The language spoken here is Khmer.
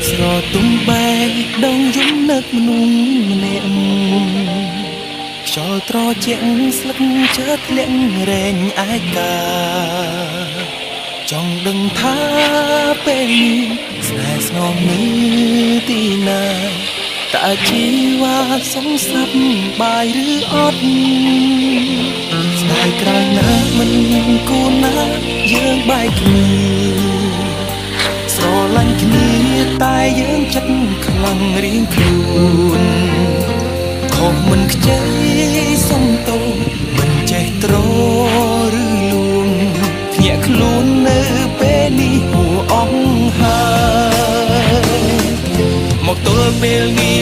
ស្រទំបែកដងយំនឹកមនុស្សម្នាក់ខ្យល់ត្រជាក់ស្លឹកជើធ្លាក់រែងឯកាចង់ដឹងថាពេលនេះស្នេហ៍ស្នងនៅទីណាតើជីវ៉ាសងសັບបាយឬអត់ស្ដាយក្រោយណាមិនគូនណាយើងបែកគ្នាស្រឡាញ់គ្នាតែយើងចិត្តខ្លាំងរៀងខ្លួនខុសមិនខ្ចីសុំទោសមិនចេះត្រឬលួងភ្ញាក់ខ្លួននៅពេលនេះហួអស់ហើយមកទល់ពេលនេះ